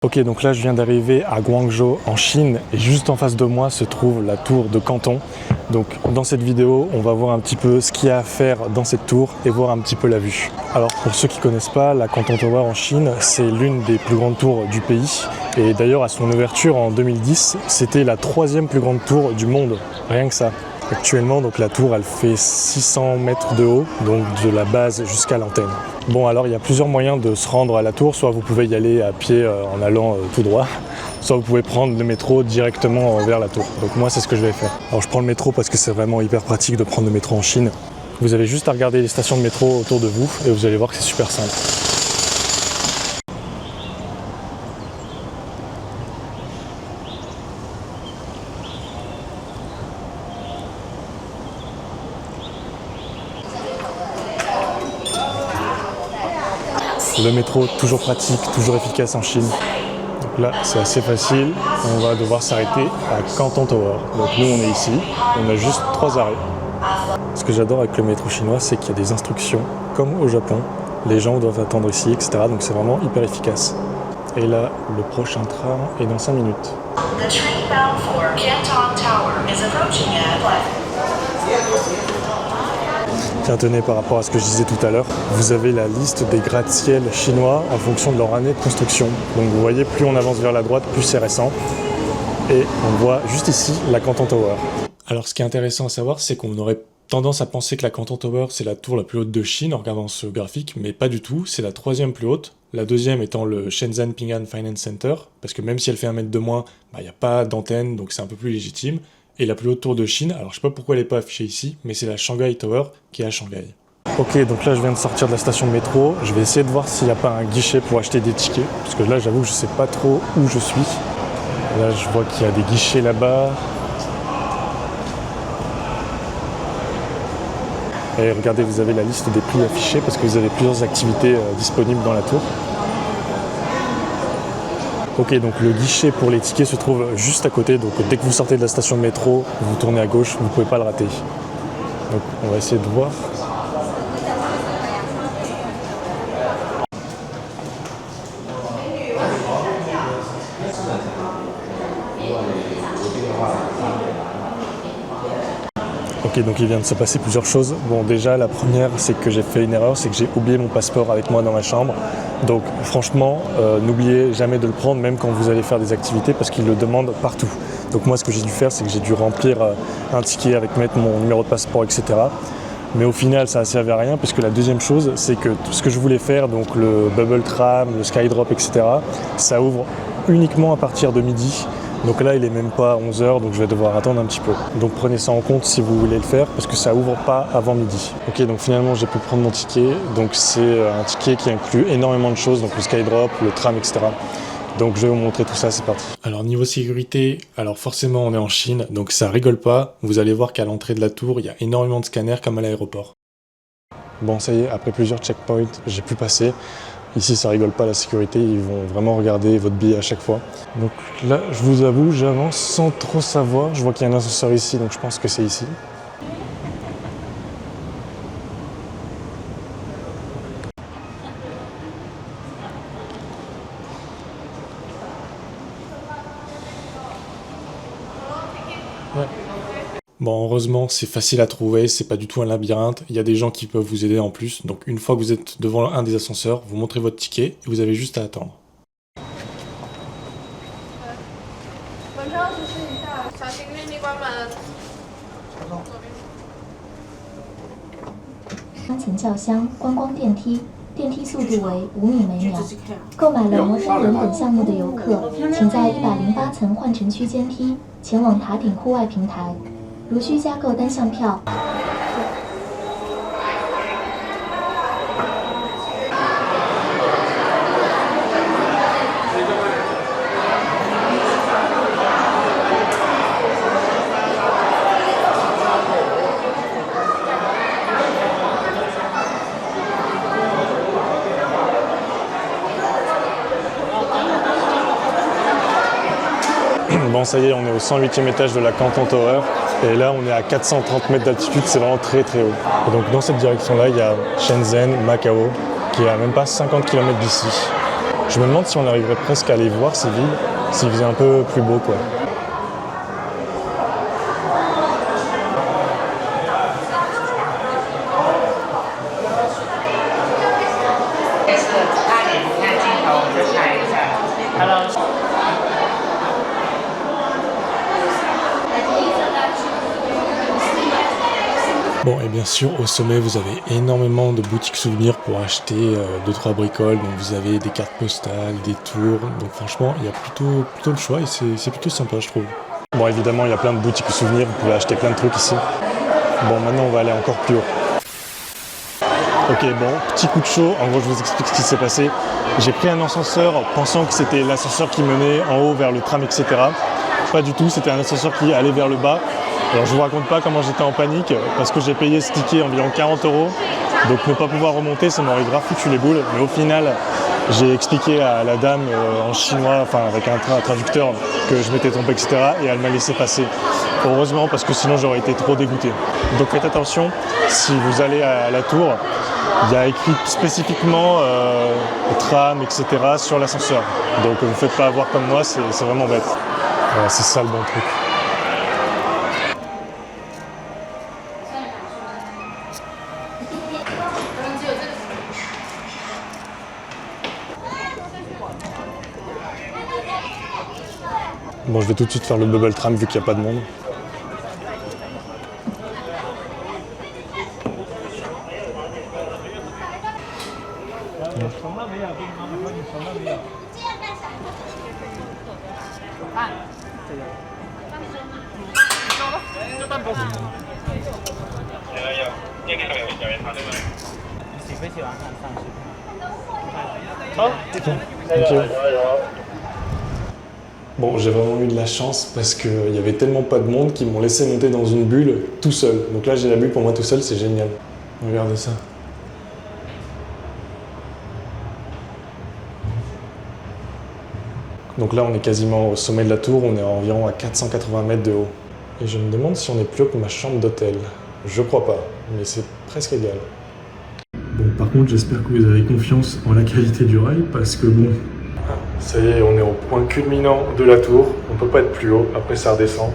Ok, donc là je viens d'arriver à Guangzhou en Chine et juste en face de moi se trouve la tour de Canton. Donc dans cette vidéo, on va voir un petit peu ce qu'il y a à faire dans cette tour et voir un petit peu la vue. Alors pour ceux qui ne connaissent pas, la Canton Tower en Chine, c'est l'une des plus grandes tours du pays. Et d'ailleurs à son ouverture en 2010, c'était la 3e plus grande tour du monde, rien que ça. Actuellement, donc la tour, elle fait 600 mètres de haut, donc de la base jusqu'à l'antenne. Bon, alors il y a plusieurs moyens de se rendre à la tour. Soit vous pouvez y aller à pied en allant tout droit, soit vous pouvez prendre le métro directement vers la tour. Donc moi, c'est ce que je vais faire. Alors je prends le métro parce que c'est vraiment hyper pratique de prendre le métro en Chine. Vous avez juste à regarder les stations de métro autour de vous et vous allez voir que c'est super simple. Le métro, toujours pratique, toujours efficace en Chine. Donc là, c'est assez facile. On va devoir s'arrêter à Canton Tower. Donc nous, on est ici. On a juste 3 arrêts. Ce que j'adore avec le métro chinois, c'est qu'il y a des instructions, comme au Japon. Les gens doivent attendre ici, etc. Donc c'est vraiment hyper efficace. Et là, le prochain train est dans 5 minutes. The train bound for Canton Tower is approaching at 11. Tiens, tenez, par rapport à ce que je disais tout à l'heure, vous avez la liste des gratte-ciel chinois en fonction de leur année de construction. Donc vous voyez, plus on avance vers la droite, plus c'est récent. Et on voit juste ici la Canton Tower. Alors ce qui est intéressant à savoir, c'est qu'on aurait tendance à penser que la Canton Tower, c'est la tour la plus haute de Chine en regardant ce graphique, mais pas du tout, c'est la 3e plus haute. La 2e étant le Shenzhen Ping'an Finance Center, parce que même si elle fait 1 mètre de moins, il n'y a pas d'antenne, donc c'est un peu plus légitime. Et la plus haute tour de Chine, alors je sais pas pourquoi elle n'est pas affichée ici, mais c'est la Shanghai Tower qui est à Shanghai. Ok, donc là je viens de sortir de la station de métro, je vais essayer de voir s'il n'y a pas un guichet pour acheter des tickets, parce que là j'avoue que je sais pas trop où je suis. Là je vois qu'il y a des guichets là-bas. Et regardez, vous avez la liste des prix affichés, parce que vous avez plusieurs activités disponibles dans la tour. Ok, donc le guichet pour les tickets se trouve juste à côté, donc dès que vous sortez de la station de métro, vous tournez à gauche, vous ne pouvez pas le rater. Donc on va essayer de voir. Ok, donc il vient de se passer plusieurs choses. Bon, déjà, la première, c'est que j'ai fait une erreur, c'est que j'ai oublié mon passeport avec moi dans ma chambre. Donc franchement, n'oubliez jamais de le prendre, même quand vous allez faire des activités, parce qu'ils le demandent partout. Donc moi, ce que j'ai dû faire, c'est que j'ai dû remplir un ticket avec mettre mon numéro de passeport, etc. Mais au final, ça n'a servi à rien, puisque la deuxième chose, c'est que tout ce que je voulais faire, donc le Bubble Tram, le Skydrop, etc., ça ouvre uniquement à partir de midi. Donc là, il n'est même pas 11h, donc je vais devoir attendre un petit peu. Donc prenez ça en compte si vous voulez le faire, parce que ça ouvre pas avant midi. Ok, donc finalement, j'ai pu prendre mon ticket. Donc c'est un ticket qui inclut énormément de choses, donc le Skydrop, le tram, etc. Donc je vais vous montrer tout ça, c'est parti. Alors niveau sécurité, alors forcément on est en Chine, donc ça rigole pas. Vous allez voir qu'à l'entrée de la tour, il y a énormément de scanners comme à l'aéroport. Bon, ça y est, après plusieurs checkpoints, j'ai pu passer. Ici, ça rigole pas la sécurité, ils vont vraiment regarder votre billet à chaque fois. Donc là, je vous avoue, j'avance sans trop savoir. Je vois qu'il y a un ascenseur ici, donc je pense que c'est ici. Ouais. Bon, heureusement, c'est facile à trouver, c'est pas du tout un labyrinthe. Il y a des gens qui peuvent vous aider en plus. Donc une fois que vous êtes devant un des ascenseurs, vous montrez votre ticket et vous avez juste à attendre.电梯速度为5米每秒。购买了摩天轮等项目的游客，请在108层换乘区间梯前往塔顶户外平台。如需加购单项票。Bon, ça y est, on est au 108e étage de la Canton Tower. Et là, on est à 430 mètres d'altitude, c'est vraiment très très haut. Et donc dans cette direction-là, il y a Shenzhen, Macao, qui est à même pas 50 km d'ici. Je me demande si on arriverait presque à aller voir ces villes, s'il faisait un peu plus beau, quoi. Bon, et bien sûr, au sommet, vous avez énormément de boutiques souvenirs pour acheter 2-3 bricoles. Donc vous avez des cartes postales, des tours. Donc franchement, il y a plutôt le choix et c'est plutôt sympa, je trouve. Bon, évidemment, il y a plein de boutiques souvenirs. Vous pouvez acheter plein de trucs ici. Bon, maintenant, on va aller encore plus haut. Ok, bon, petit coup de chaud. En gros, je vous explique ce qui s'est passé. J'ai pris un ascenseur pensant que c'était l'ascenseur qui menait en haut vers le tram, etc. Pas du tout, c'était un ascenseur qui allait vers le bas. Alors je vous raconte pas comment j'étais en panique parce que j'ai payé ce ticket environ 40 €. Donc ne pas pouvoir remonter, ça m'aurait grave foutu les boules. Mais au final, j'ai expliqué à la dame en chinois, enfin avec un traducteur, que je m'étais trompé, etc. Et elle m'a laissé passer. Heureusement, parce que sinon j'aurais été trop dégoûté. Donc faites attention, si vous allez à la tour, il y a écrit spécifiquement tram, etc. sur l'ascenseur. Donc ne vous faites pas avoir comme moi, c'est vraiment bête. Voilà, c'est ça le bon truc. Bon, je vais tout de suite faire le bubble tram vu qu'il n'y a pas de monde. Bon, j'ai vraiment eu de la chance parce qu'il y avait tellement pas de monde qu'ils m'ont laissé monter dans une bulle tout seul. Donc là, j'ai la bulle pour moi tout seul, c'est génial. Regardez ça. Donc là, on est quasiment au sommet de la tour, on est environ à 480 mètres de haut. Et je me demande si on est plus haut que ma chambre d'hôtel. Je crois pas, mais c'est presque égal. Bon, par contre, j'espère que vous avez confiance en la qualité du rail parce que bon... Ça y est, on est au point culminant de la tour. On peut pas être plus haut, après ça redescend.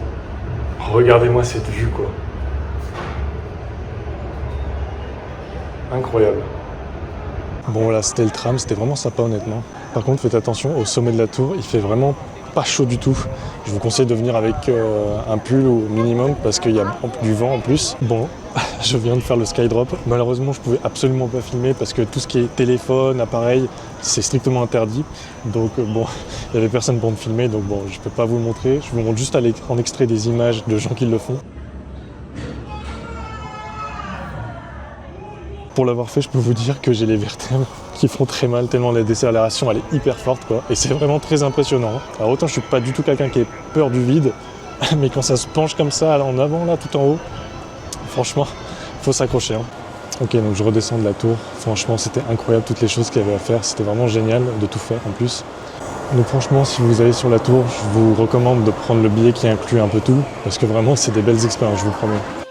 Regardez-moi cette vue, quoi. Incroyable. Bon, là, c'était le tram, c'était vraiment sympa, honnêtement. Par contre, faites attention, au sommet de la tour, il fait vraiment pas chaud du tout. Je vous conseille de venir avec un pull au minimum parce qu'il y a du vent en plus. Bon, je viens de faire le skydrop. Malheureusement, je pouvais absolument pas filmer parce que tout ce qui est téléphone, appareil, c'est strictement interdit. Donc bon, il y avait personne pour me filmer, donc bon, je peux pas vous le montrer. Je vous montre juste en extrait des images de gens qui le font. Pour l'avoir fait, je peux vous dire que j'ai les vertèbres qui font très mal, tellement la décélération elle est hyper forte, quoi. Et c'est vraiment très impressionnant. Alors autant je suis pas du tout quelqu'un qui ait peur du vide, mais quand ça se penche comme ça, là en avant, là tout en haut, franchement, faut s'accrocher. Ok, donc je redescends de la tour. Franchement, c'était incroyable toutes les choses qu'il y avait à faire. C'était vraiment génial de tout faire en plus. Donc franchement, si vous allez sur la tour, je vous recommande de prendre le billet qui inclut un peu tout, parce que vraiment, c'est des belles expériences, je vous promets.